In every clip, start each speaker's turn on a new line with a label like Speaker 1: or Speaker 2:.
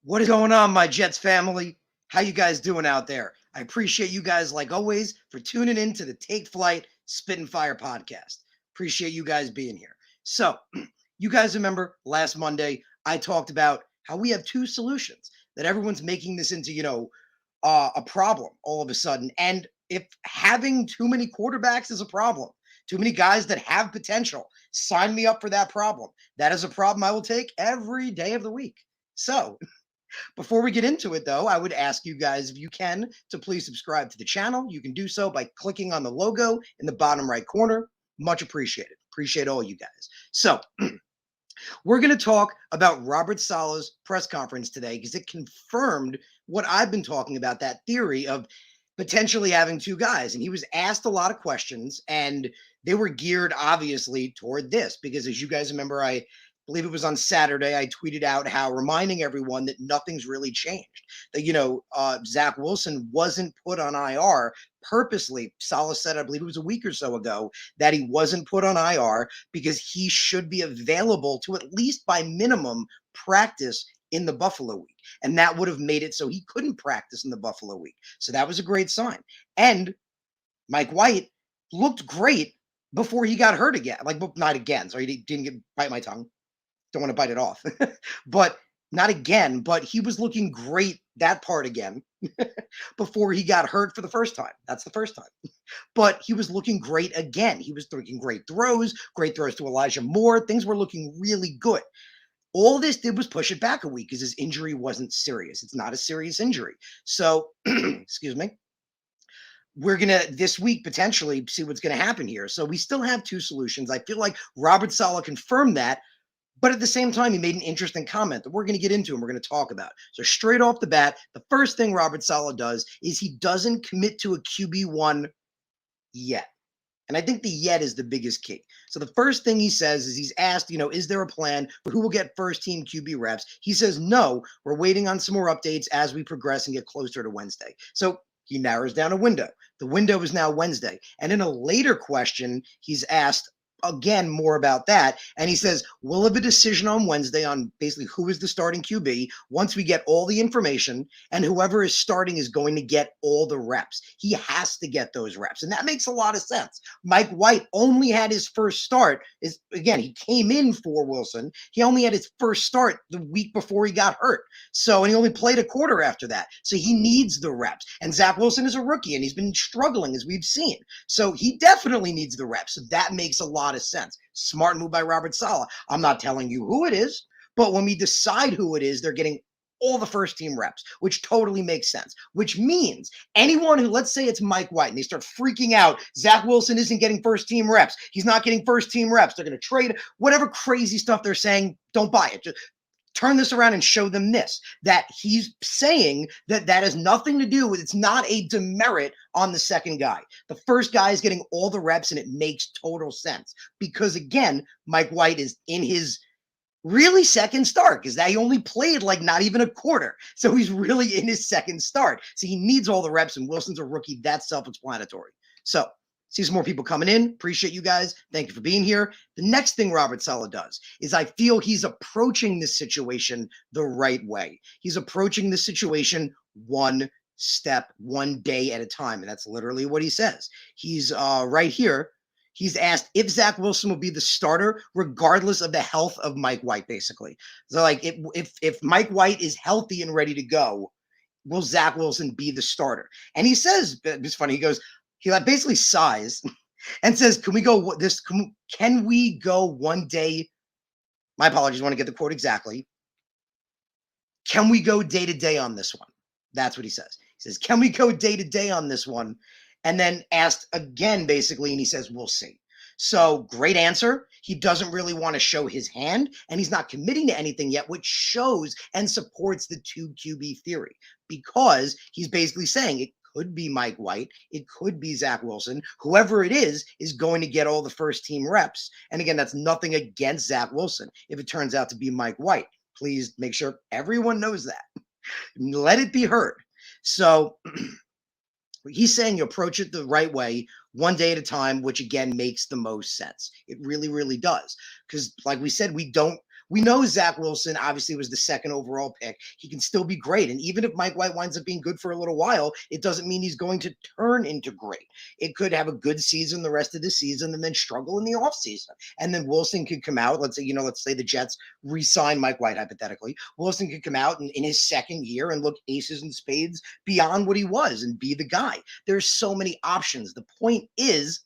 Speaker 1: What is going on, my Jets family? How you guys doing out there? I appreciate you guys, like always, for tuning in to the Take Flight Spit and Fire podcast. Appreciate you guys being here. So, you guys remember last Monday, I talked about how we have two solutions, that everyone's making this into, a problem all of a sudden. And if having too many quarterbacks is a problem, too many guys that have potential, sign me up for that problem. That is a problem I will take every day of the week. So, before we get into it, though, I would ask you guys, if you can, to please subscribe to the channel. You can do so by clicking on the logo in the bottom right corner. Much appreciated. Appreciate all you guys. So, we're going to talk about Robert Saleh's press conference today because it confirmed what I've been talking about, that theory of potentially having two guys. And he was asked a lot of questions, and they were geared obviously toward this because, as you guys remember, I believe it was on Saturday, I tweeted out how reminding everyone that nothing's really changed. That, Zach Wilson wasn't put on IR purposely. Saleh said, I believe it was a week or so ago, that he wasn't put on IR because he should be available to at least by minimum practice in the Buffalo week. And that would have made it so he couldn't practice in the Buffalo week. So that was a great sign. And Mike White looked great before he got hurt again. Like, not again. Sorry, he didn't bite my tongue. Don't want to bite it off. But not again. But he was looking great, that part again, before he got hurt for the first time. That's the first time. But he was looking great again. He was making great throws to Elijah Moore. Things were looking really good. All this did was push it back a week because his injury wasn't serious. It's not a serious injury. So, excuse me, we're going to this week potentially see what's going to happen here. So we still have two solutions. I feel like Robert Saleh confirmed that. But at the same time, he made an interesting comment that we're going to get into and we're going to talk about. So straight off the bat, the first thing Robert Saleh does is he doesn't commit to a QB1 yet. And I think the yet is the biggest key. So the first thing he says is he's asked, is there a plan for who will get first team QB reps? He says, no, we're waiting on some more updates as we progress and get closer to Wednesday. So he narrows down a window. The window is now Wednesday. And in a later question, he's asked, again, more about that. And he says, we'll have a decision on Wednesday on basically who is the starting QB once we get all the information, and whoever is starting is going to get all the reps. He has to get those reps. And that makes a lot of sense. Mike White only had his first start. Again, he came in for Wilson. He only had his first start the week before he got hurt. So, and he only played a quarter after that. So he needs the reps. And Zach Wilson is a rookie and he's been struggling, as we've seen. So he definitely needs the reps. So that makes a lot of sense. Smart move by Robert Saleh. I'm not telling you who it is, but when we decide who it is, they're getting all the first team reps, which totally makes sense, which means anyone who, let's say it's Mike White, and they start freaking out, Zach Wilson isn't getting first team reps. He's not getting first team reps. They're going to trade whatever crazy stuff they're saying. Don't buy it. Just turn this around and show them this, that he's saying that has nothing to do with, it's not a demerit on the second guy. The first guy is getting all the reps, and it makes total sense because, again, Mike White is in his really second start because that he only played like not even a quarter. So he's really in his second start. So he needs all the reps, and Wilson's a rookie. That's self-explanatory. So see some more people coming in. Appreciate you guys. Thank you for being here. The next thing Robert Saleh does is I feel he's approaching this situation the right way. He's approaching this situation one step, one day at a time. And that's literally what he says. He's right here. He's asked if Zach Wilson will be the starter, regardless of the health of Mike White, basically. So, like, if Mike White is healthy and ready to go, will Zach Wilson be the starter? And he says, it's funny, he goes, he basically sighs and says, can we go one day? My apologies, I want to get the quote exactly. Can we go day to day on this one? That's what he says. He says, can we go day to day on this one? And then asked again, basically, and he says, we'll see. So great answer. He doesn't really want to show his hand, and he's not committing to anything yet, which shows and supports the 2 QB theory, because he's basically saying it could be Mike White, it could be Zach Wilson. Whoever it is going to get all the first team reps. And again, that's nothing against Zach Wilson. If it turns out to be Mike White, please make sure everyone knows that. Let it be heard. So he's saying you approach it the right way, one day at a time, which again makes the most sense. It really, really does. Because like we said, we know Zach Wilson obviously was the second overall pick. He can still be great. And even if Mike White winds up being good for a little while, it doesn't mean he's going to turn into great. It could have a good season the rest of the season and then struggle in the offseason. And then Wilson could come out. Let's say the Jets re-sign Mike White hypothetically. Wilson could come out in his second year and look aces and spades beyond what he was and be the guy. There's so many options. The point is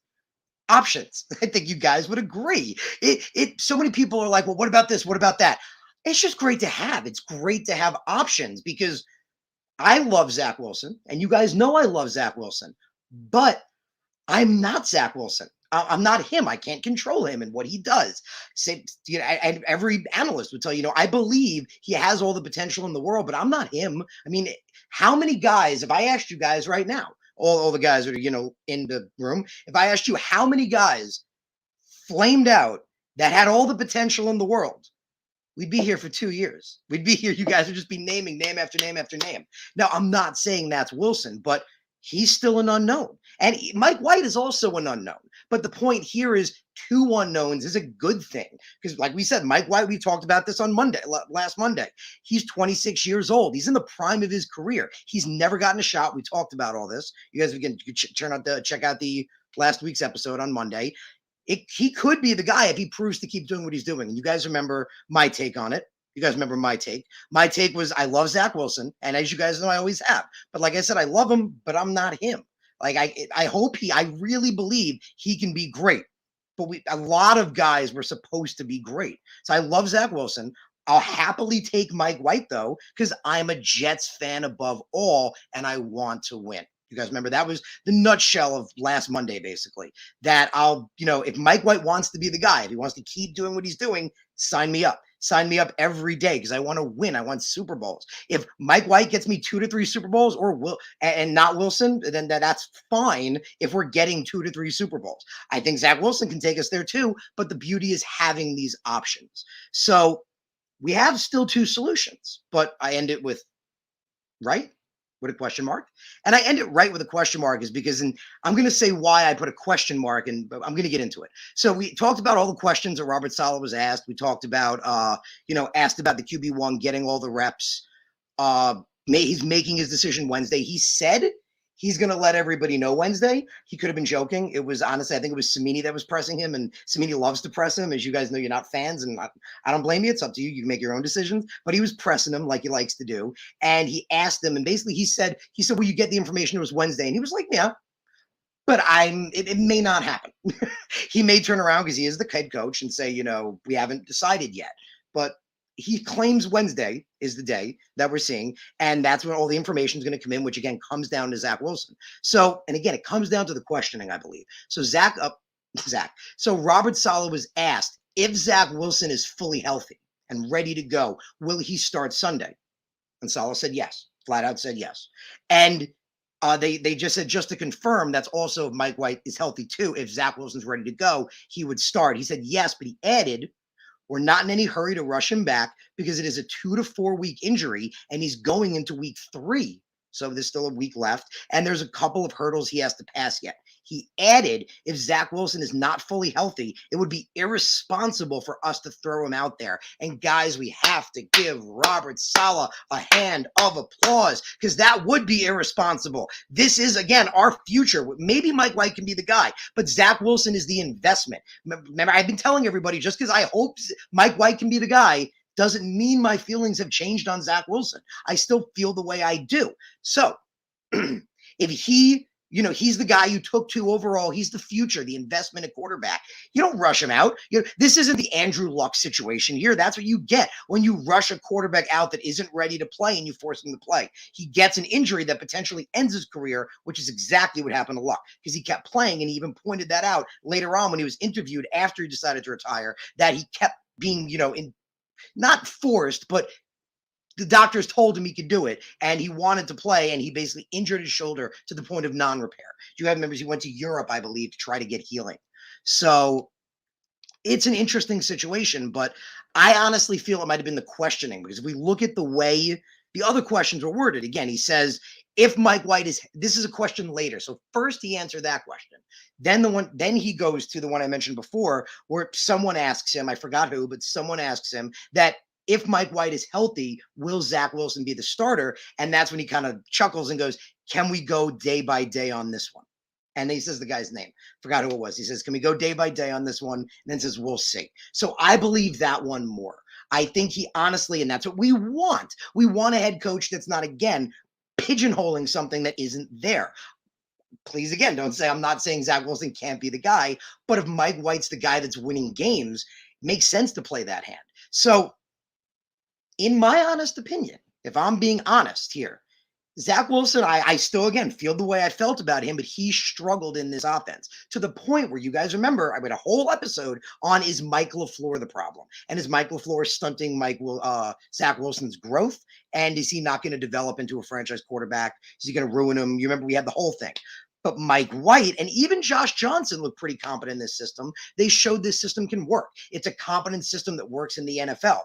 Speaker 1: options. I think you guys would agree. So many people are like, well, what about this? What about that? It's just great to have. It's great to have options because I love Zach Wilson, and you guys know I love Zach Wilson, but I'm not Zach Wilson. I'm not him. I can't control him and what he does. And every analyst would tell you, I believe he has all the potential in the world, but I'm not him. I mean, how many guys, if I asked you guys right now, all the guys that are, in the room, if I asked you how many guys flamed out that had all the potential in the world, we'd be here for 2 years. We'd be here. You guys would just be naming name after name after name. Now, I'm not saying that's Wilson, but he's still an unknown. And Mike White is also an unknown. But the point here is 2 unknowns is a good thing. Because like we said, Mike White, we talked about this on last Monday. He's 26 years old. He's in the prime of his career. He's never gotten a shot. We talked about all this. You guys can check out the last week's episode on Monday. He could be the guy if he proves to keep doing what he's doing. And you guys remember my take on it. You guys remember my take. My take was I love Zach Wilson. And as you guys know, I always have. But like I said, I love him, but I'm not him. Like I really believe he can be great. But a lot of guys were supposed to be great. So I love Zach Wilson. I'll happily take Mike White, though, because I'm a Jets fan above all, and I want to win. You guys remember that was the nutshell of last Monday, basically. That if Mike White wants to be the guy, if he wants to keep doing what he's doing, sign me up. Sign me up every day because I want to win. I want Super Bowls. If Mike White gets me 2 to 3 Super Bowls and not Wilson, then that's fine if we're getting 2 to 3 Super Bowls. I think Zach Wilson can take us there too, but the beauty is having these options. So we have still 2 solutions, but I end it with right with a question mark. And I end it right with a question mark is because, and I'm going to say why I put a question mark, and I'm going to get into it. So we talked about all the questions that Robert Saleh was asked. We talked about, asked about the QB1 getting all the reps. He's making his decision Wednesday. He said he's going to let everybody know Wednesday. He could have been joking. It was honestly, I think it was Samini that was pressing him, and Samini loves to press him. As you guys know, you're not fans, and I don't blame you. It's up to you. You can make your own decisions. But he was pressing him like he likes to do. And he asked him, and basically he said, will you get the information? It was Wednesday. And he was like, yeah. But it may not happen. He may turn around because he is the head coach and say, we haven't decided yet. But he claims Wednesday is the day that we're seeing, and that's when all the information is going to come in, which again comes down to Zach Wilson. So, and again, it comes down to the questioning, I believe. So So Robert Saleh was asked if Zach Wilson is fully healthy and ready to go, will he start Sunday? And Saleh said yes, flat out said yes. And they just said, just to confirm, that's also if Mike White is healthy too. If Zach Wilson's ready to go, he would start. He said yes, but he added, we're not in any hurry to rush him back because it is a 2 to 4 week injury and he's going into week 3. So there's still a week left and there's a couple of hurdles he has to pass yet. He added, if Zach Wilson is not fully healthy, it would be irresponsible for us to throw him out there. And guys, we have to give Robert Saleh a hand of applause because that would be irresponsible. This is, again, our future. Maybe Mike White can be the guy, but Zach Wilson is the investment. Remember, I've been telling everybody, just because I hope Mike White can be the guy doesn't mean my feelings have changed on Zach Wilson. I still feel the way I do. So if he's the guy you took to overall. He's the future, the investment at quarterback. You don't rush him out. This isn't the Andrew Luck situation here. That's what you get when you rush a quarterback out that isn't ready to play and you force him to play. He gets an injury that potentially ends his career, which is exactly what happened to Luck because he kept playing, and he even pointed that out later on when he was interviewed after he decided to retire, that he kept being, not forced, but the doctors told him he could do it, and he wanted to play, and he basically injured his shoulder to the point of non-repair. You have members, he went to Europe, I believe, to try to get healing. So it's an interesting situation, but I honestly feel it might have been the questioning, because if we look at the way The other questions were worded. Again, he says, if Mike White is, this is a question later. So first he answered that question. Then he goes to the one I mentioned before, where someone asks him, I forgot who, but someone asks him that if Mike White is healthy, will Zach Wilson be the starter? And that's when he kind of chuckles and goes, can we go day by day on this one? And he says the guy's name. Forgot who it was. He says, can we go day by day on this one? And then says, we'll see. So I believe that one more. I think he honestly, and that's what we want. We want a head coach that's not, again, pigeonholing something that isn't there. Please, again, don't say I'm not saying Zach Wilson can't be the guy, but if Mike White's the guy that's winning games, it makes sense to play that hand. So, in my honest opinion, if I'm being honest here, Zach Wilson, I still, again, feel the way I felt about him, but he struggled in this offense to the point where you guys remember I made a whole episode on, is Mike LaFleur the problem? And is Mike LaFleur stunting Zach Wilson's growth? And is he not going to develop into a franchise quarterback? Is he going to ruin him? You remember we had the whole thing. But Mike White and even Josh Johnson look pretty competent in this system. They showed this system can work. It's a competent system that works in the NFL.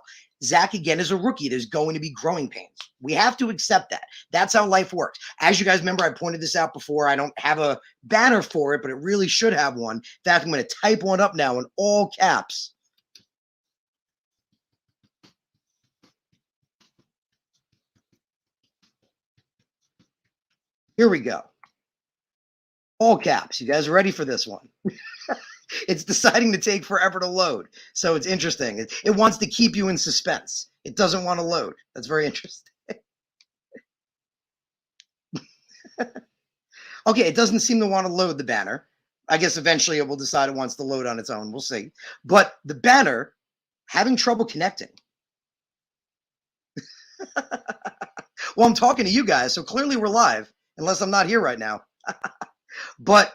Speaker 1: Zach, again, is a rookie. There's going to be growing pains. We have to accept that. That's how life works. As you guys remember, I pointed this out before. I don't have a banner for it, but it really should have one. In fact, I'm going to type one up now in all caps. Here we go. All caps. You guys are ready for this one? It's deciding to take forever to load. So it's interesting. It wants to keep you in suspense. It doesn't want to load. That's very interesting. Okay, it doesn't seem to want to load the banner. I guess eventually it will decide it wants to load on its own. We'll see. But the banner, having trouble connecting. Well, I'm talking to you guys, so clearly we're live, unless I'm not here right now. But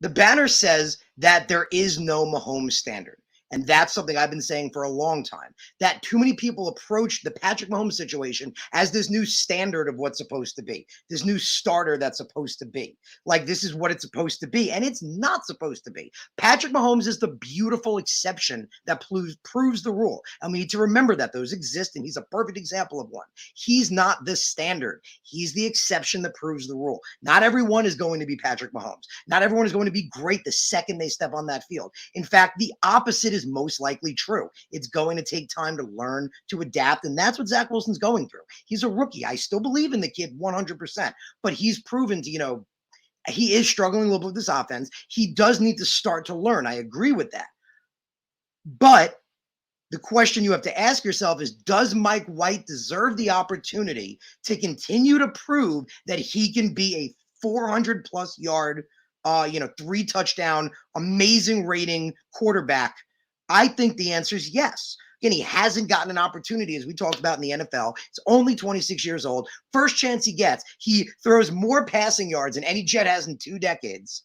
Speaker 1: the banner says that there is no Mahomes standard. And that's something I've been saying for a long time, that too many people approach the Patrick Mahomes situation as this new standard of what's supposed to be, this new starter that's supposed to be. Like, this is what it's supposed to be. And it's not supposed to be. Patrick Mahomes is the beautiful exception that proves the rule. And we need to remember that those exist, and he's a perfect example of one. He's not the standard. He's the exception that proves the rule. Not everyone is going to be Patrick Mahomes. Not everyone is going to be great the second they step on that field. In fact, the opposite is most likely true. It's going to take time to learn, to adapt, and that's what Zach Wilson's going through. He's a rookie. I still believe in the kid 100%, but he's proven to, he is struggling a little bit with this offense. He does need to start to learn. I agree with that. But the question you have to ask yourself is, does Mike White deserve the opportunity to continue to prove that he can be a 400 plus yard, 3 touchdown, amazing rating quarterback? I think the answer is yes. Again, he hasn't gotten an opportunity, as we talked about in the NFL. He's only 26 years old. First chance he gets, he throws more passing yards than any Jet has in 2 decades.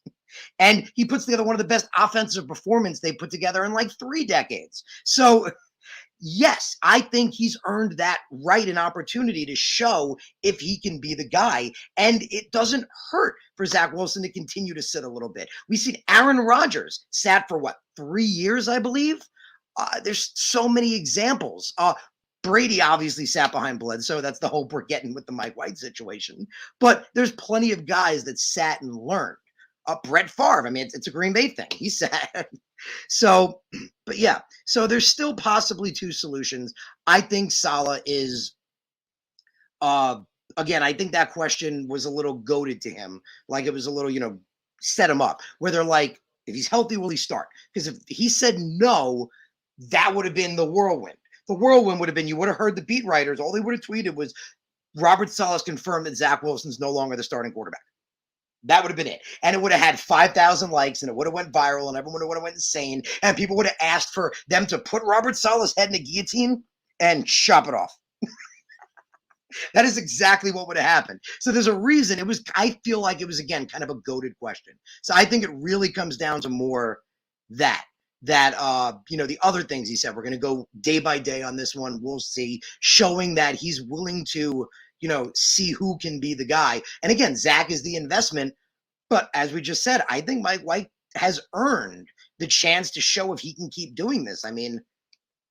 Speaker 1: And he puts together one of the best offensive performances they put together in like 3 decades. So, yes, I think he's earned that right and opportunity to show if he can be the guy. And it doesn't hurt for Zach Wilson to continue to sit a little bit. We've seen Aaron Rodgers sat for 3 years, I believe. There's so many examples. Brady obviously sat behind Bledsoe. That's the hope we're getting with the Mike White situation. But there's plenty of guys that sat and learned. Brett Favre, I mean, it's a Green Bay thing. He sat. So, but yeah, so there's still possibly 2 solutions. I think Saleh is, again, I think that question was a little goaded to him. Like, it was a little, set him up, where they're like, if he's healthy, will he start? Because if he said no, that would have been the whirlwind. The whirlwind would have been, you would have heard the beat writers, all they would have tweeted was, Robert Saleh confirmed that Zach Wilson's no longer the starting quarterback. That would have been it. And it would have had 5,000 likes, and it would have went viral, and everyone would have went insane, and people would have asked for them to put Robert Saleh's head in a guillotine and chop it off. That is exactly what would have happened. So there's a reason. I feel like it was, again, kind of a goaded question. So I think it really comes down to more the other things he said. We're going to go day by day on this one. We'll see, showing that he's willing to, see who can be the guy. And again, Zach is the investment. But as we just said, I think Mike White has earned the chance to show if he can keep doing this. I mean,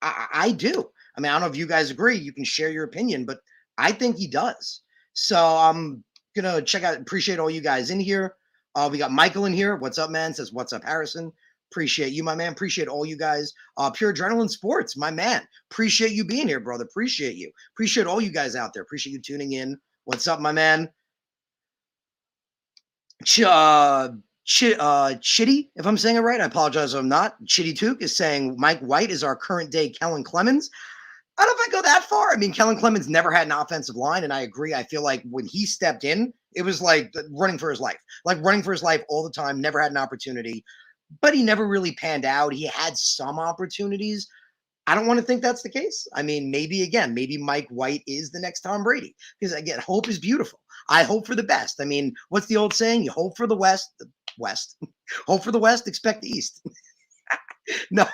Speaker 1: I do. I mean, I don't know if you guys agree. You can share your opinion, but I think he does. So I'm gonna check out. Appreciate all you guys in here. We got Michael in here. What's up, man? Says what's up, Harrison. Appreciate you, my man. Appreciate all you guys. Pure Adrenaline Sports, my man. Appreciate you being here, brother. Appreciate you. Appreciate all you guys out there. Appreciate you tuning in. What's up, my man? Chitty, if I'm saying it right, I apologize if I'm not. Chitty Took is saying Mike White is our current day Kellen Clemens. I don't know if I go that far. I mean, Kellen Clemens never had an offensive line, and I agree. I feel like when he stepped in, it was like running for his life, all the time. Never had an opportunity, but he never really panned out. He had some opportunities. I don't want to think that's the case. I mean, maybe Mike White is the next Tom Brady because again, hope is beautiful. I hope for the best. I mean, what's the old saying? You hope for the West, hope for the West, expect the East. No,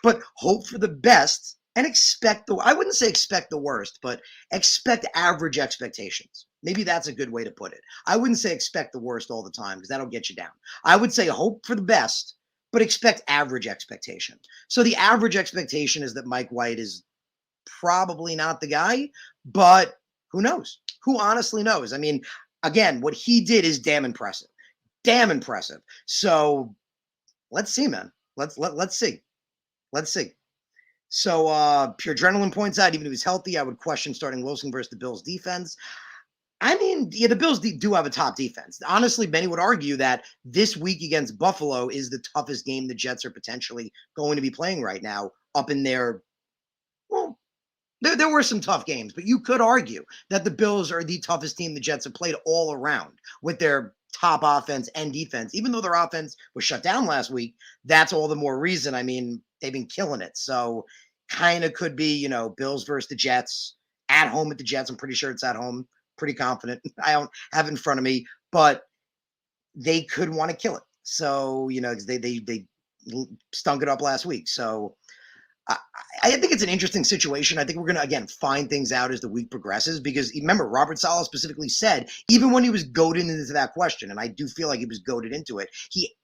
Speaker 1: but hope for the best and I wouldn't say expect the worst, but expect average expectations. Maybe that's a good way to put it. I wouldn't say expect the worst all the time because that'll get you down. I would say hope for the best, but expect average expectation. So the average expectation is that Mike White is probably not the guy, but who knows? Who honestly knows? I mean, again, what he did is damn impressive. Damn impressive. So let's see, man. Let's see. Let's see. So Pure Adrenaline points out, even if he's healthy, I would question starting Wilson versus the Bills defense. I mean, yeah, the Bills do have a top defense. Honestly, many would argue that this week against Buffalo is the toughest game the Jets are potentially going to be playing right now up in their, well, there were some tough games, but you could argue that the Bills are the toughest team the Jets have played all around with their top offense and defense. Even though their offense was shut down last week, that's all the more reason. I mean, they've been killing it. So kind of could be, Bills versus the Jets at home at the Jets. I'm pretty sure it's at home. Pretty confident. I don't have it in front of me, but they could want to kill it. So, because they stunk it up last week. So I think it's an interesting situation. I think we're going to, again, find things out as the week progresses because remember, Robert Saleh specifically said, even when he was goaded into that question, and I do feel like he was goaded into it,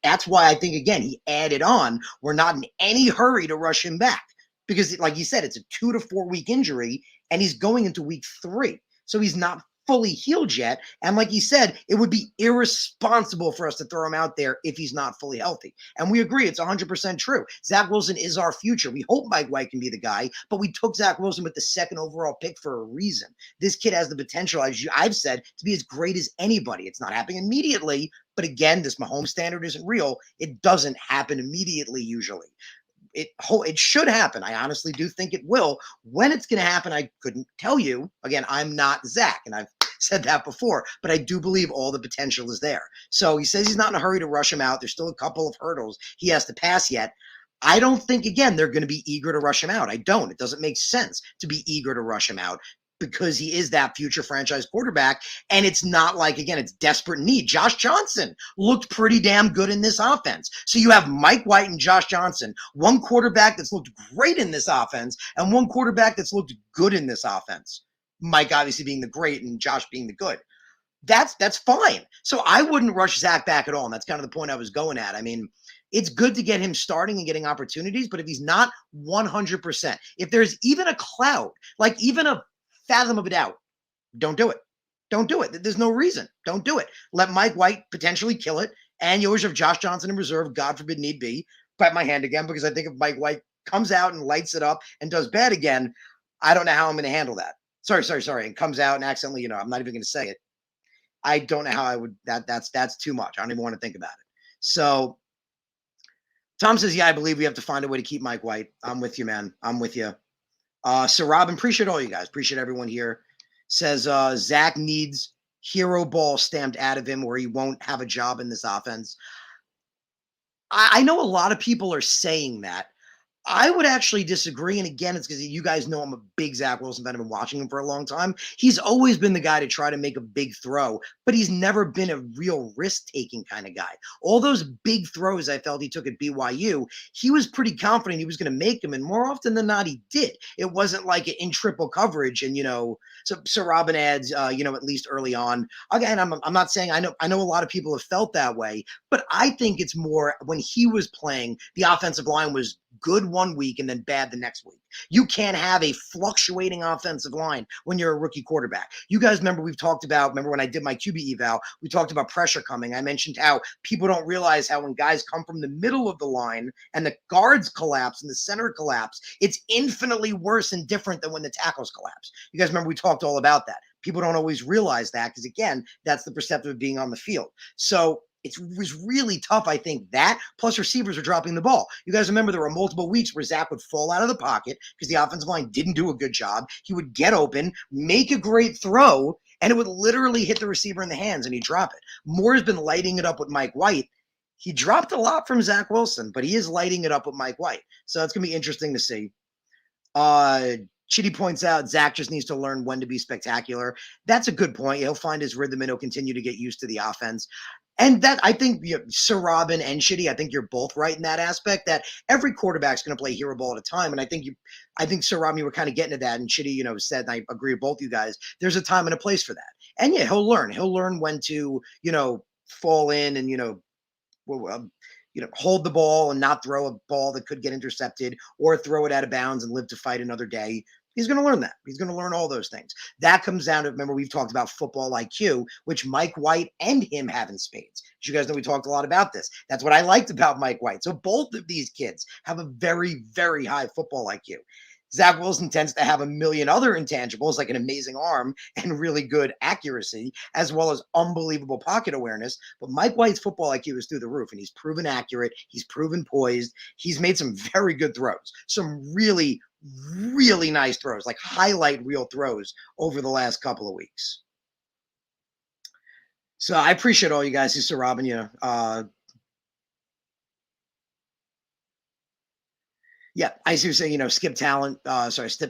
Speaker 1: that's why I think, again, he added on, we're not in any hurry to rush him back because, like you said, it's a 2 to 4 week injury and he's going into week 3. So he's not fully healed yet. And like you said, it would be irresponsible for us to throw him out there if he's not fully healthy. And we agree, it's 100% true. Zach Wilson is our future. We hope Mike White can be the guy, but we took Zach Wilson with the 2nd overall pick for a reason. This kid has the potential, as I've said, to be as great as anybody. It's not happening immediately, but again, this Mahomes standard isn't real. It doesn't happen immediately usually. It should happen. I honestly do think it will. When it's going to happen, I couldn't tell you. Again, I'm not Zach, and I've said that before, but I do believe all the potential is there. So he says he's not in a hurry to rush him out. There's still a couple of hurdles he has to pass yet. I don't think, again, they're going to be eager to rush him out. I don't. It doesn't make sense to be eager to rush him out because he is that future franchise quarterback. And it's not like, again, it's desperate need. Josh Johnson looked pretty damn good in this offense. So you have Mike White and Josh Johnson, one quarterback that's looked great in this offense and one quarterback that's looked good in this offense. Mike obviously being the great and Josh being the good. That's fine. So I wouldn't rush Zach back at all. And that's kind of the point I was going at. I mean, it's good to get him starting and getting opportunities, but if he's not 100%, if there's even a cloud, like even a fathom of a doubt, don't do it. Don't do it. There's no reason. Don't do it. Let Mike White potentially kill it. And you always have Josh Johnson in reserve, God forbid need be. Bite my hand again, because I think if Mike White comes out and lights it up and does bad again, I don't know how I'm going to handle that. Sorry. And comes out and accidentally, I'm not even going to say it. I don't know how I would, that's too much. I don't even want to think about it. So Tom says, yeah, I believe we have to find a way to keep Mike White. I'm with you, man. I'm with you. So Robin, appreciate all you guys. Appreciate everyone here. Says Zach needs hero ball stamped out of him or he won't have a job in this offense. I know a lot of people are saying that. I would actually disagree. And again, it's because you guys know I'm a big Zach Wilson fan. I've been watching him for a long time. He's always been the guy to try to make a big throw, but he's never been a real risk-taking kind of guy. All those big throws I felt he took at BYU, he was pretty confident he was going to make them. And more often than not, he did. It wasn't like in triple coverage. And, so Robin adds, at least early on. Again, I'm not saying I know a lot of people have felt that way, but I think it's more when he was playing, the offensive line was good one week and then bad the next week. You can't have a fluctuating offensive line when you're a rookie quarterback. You guys remember remember when I did my QB eval, we talked about pressure coming. I mentioned how people don't realize how when guys come from the middle of the line and the guards collapse and the center collapse, it's infinitely worse and different than when the tackles collapse. You guys remember we talked all about that. People don't always realize that because, again, that's the perceptive of being on the field. So it was really tough, I think, that plus receivers are dropping the ball. You guys remember there were multiple weeks where Zach would fall out of the pocket because the offensive line didn't do a good job. He would get open, make a great throw, and it would literally hit the receiver in the hands and he'd drop it. Moore's been lighting it up with Mike White. He dropped a lot from Zach Wilson, but he is lighting it up with Mike White. So it's going to be interesting to see. Chitty points out Zach just needs to learn when to be spectacular. That's a good point. He'll find his rhythm and he'll continue to get used to the offense. And that I think Sir Robin and Chitty, I think you're both right in that aspect that every quarterback's going to play hero ball at a time. And I think Sir Robin, you were kind of getting to that. And Chitty, said, and I agree with both you guys, there's a time and a place for that. And yeah, he'll learn. He'll learn when to, fall in and, hold the ball and not throw a ball that could get intercepted or throw it out of bounds and live to fight another day. He's going to learn that. He's going to learn all those things. That comes down to, remember, we've talked about football IQ, which Mike White and him have in spades. As you guys know, we talked a lot about this. That's what I liked about Mike White. So both of these kids have a very, very high football IQ. Zach Wilson tends to have a million other intangibles, like an amazing arm and really good accuracy, as well as unbelievable pocket awareness. But Mike White's football IQ is through the roof, and he's proven accurate. He's proven poised. He's made some very good throws, some really, really nice throws, like highlight reel throws over the last couple of weeks. So I appreciate all you guys who are robbing you. Yeah, I see you saying, skip talent.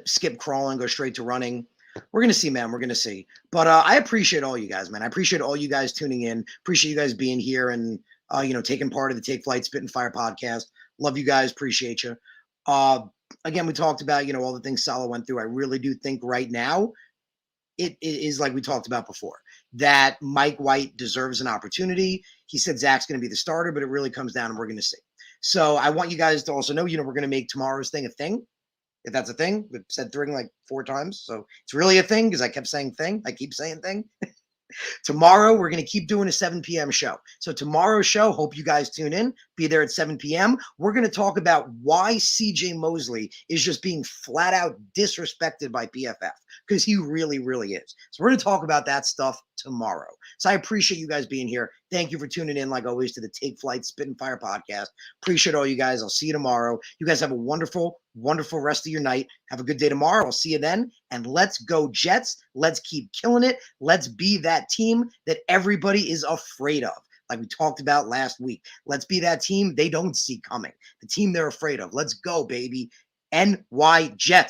Speaker 1: Skip crawling, go straight to running. We're gonna see, man. We're gonna see. But I appreciate all you guys, man. I appreciate all you guys tuning in. Appreciate you guys being here and taking part of the Take Flight Spit and Fire podcast. Love you guys. Appreciate you. Again, we talked about all the things Saleh went through. I really do think right now it is like we talked about before that Mike White deserves an opportunity. He said Zach's going to be the starter, but it really comes down and we're going to see. So I want you guys to also know, we're going to make tomorrow's thing a thing. If that's a thing, we've said thing like 4 times. So it's really a thing because I kept saying thing. I keep saying thing. Tomorrow, we're going to keep doing a 7 p.m. show. So tomorrow's show, hope you guys tune in. Be there at 7 p.m. We're going to talk about why C.J. Mosley is just being flat out disrespected by PFF because he really, really is. So we're going to talk about that stuff tomorrow. So I appreciate you guys being here. Thank you for tuning in, like always, to the Take Flight Spit and Fire podcast. Appreciate all you guys. I'll see you tomorrow. You guys have a wonderful, wonderful rest of your night. Have a good day tomorrow. I'll see you then. And let's go Jets. Let's keep killing it. Let's be that team that everybody is afraid of, like we talked about last week. Let's be that team they don't see coming, the team they're afraid of. Let's go, baby. NY Jets.